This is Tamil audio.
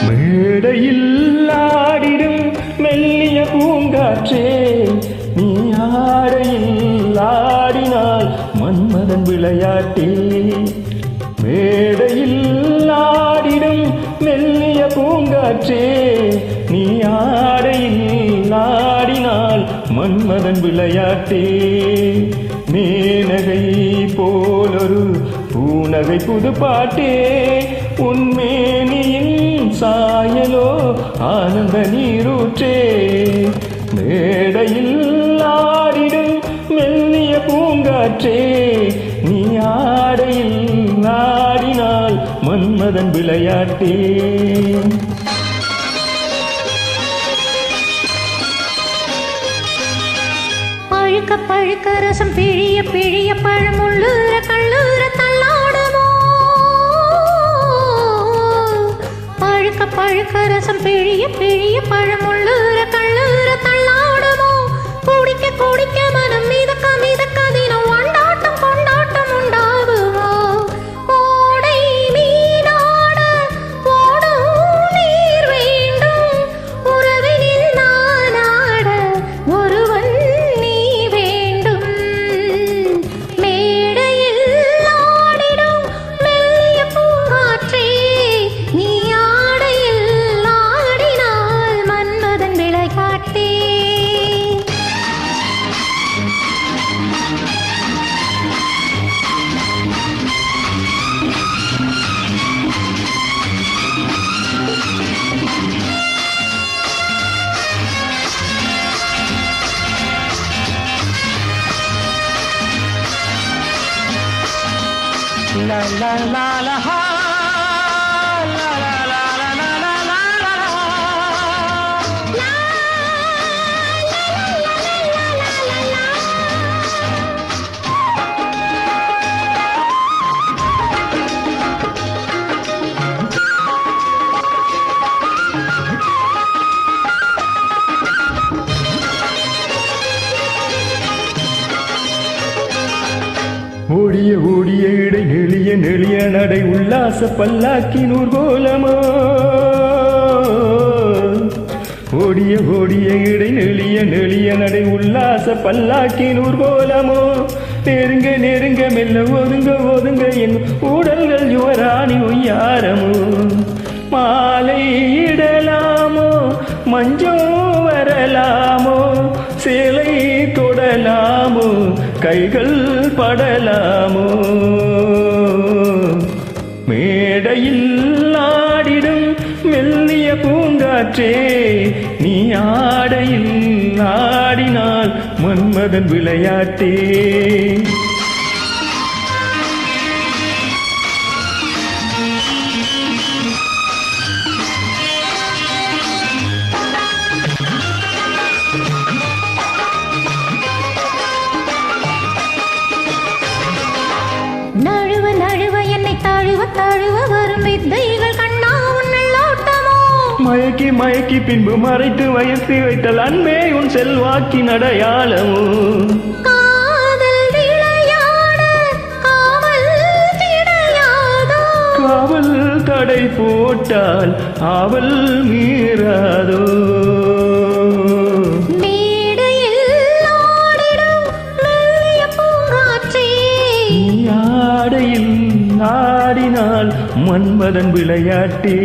மேடையில் ஆடிடும் மெல்லிய பூங்காற்றே, நீ ஆடையில் ஆடினால் மன்மதன் விளையாட்டே. மேடையில் ஆடிடும் மெல்லிய பூங்காற்றே, நீ ஆடையில் ஆடினால் மன்மதன் விளையாட்டே. மேனகை போலொரு பூநகை புது பாட்டே, உன்மேனியின் சாயலோ ஆனந்த நீரூற்றே. மேடையில் ஆடிடும் மெல்லிய பூங்காற்றே, நீ ஆடையில் ஆடினால் மன்மதன் விளையாட்டே. பழுக்க பழுக்க ரசம் பிழிய பிழிய பழம் உள்ளூர கல்லூர தள்ளாடுமோ. பழுக்க பழுக்க ரசம் பிழிய பிழிய பழம் உள்ளூர கல்லூர தள்ளாடுமோ. குடிக்க குடிக்க மனம் மிதக்க மிதக்க தினம் கொண்டாட்டம் கொண்டாட்டம் உண்டாகுமோ. ஓடை மீனாட ஓடும் நீர் வேண்டும், உறவினில் நானாட ஒருவன் நீ வேண்டும். மேடையில் ஆடிடும் மெல்லிய பூங்காற்றே, நீ ஆடையில் ஆடினால் Manmadhan விளையாட்டே. La la la la ha, la la la la la la la la la. ஓடிய ஓடிய இடை நெளிய நெளிய நடை உல்லாச பல்லாக்கின் ஊர்கோலமோ. ஓடிய ஓடிய இடை நெளிய நெளிய நடை உல்லாச பல்லாக்கின் ஊர்கோலமோ. நெருங்க நெருங்க மெல்ல ஒதுங்க ஒதுங்க என் ஊடல்கள் யுவராணி ஒய்யாரமோ. மாலை இடலாமோ மஞ்சம் வரலாமோ, சேலை தொடலாமோ கைகள் படலாமோ. மேடையில் ஆடிடும் மெல்லிய பூங்காற்றே, நீ ஆடையில் ஆடினால் மன்மதன் விளையாட்டே. நழுவ நழுவ என்னை தழுவ தழுவ வரும் வித்தைகள் கண்ணா உன்னோட்டமோ. மயக்கி மயக்கி பின்பு மறைத்து வயர்த்தி வைத்தல் அன்பே உன் செல்வாக்கின் அடையாளமோ. காதல் விளையாட காவல் கிடையாதோ. காவல் தடை போட்டால் ஆவல் மீறாதோ. மேடையில் ஆடிடும் மெல்லிய பூங்காற்றே, நீ ஆடையில் ஆடினால் மன்மதன் விளையாட்டே.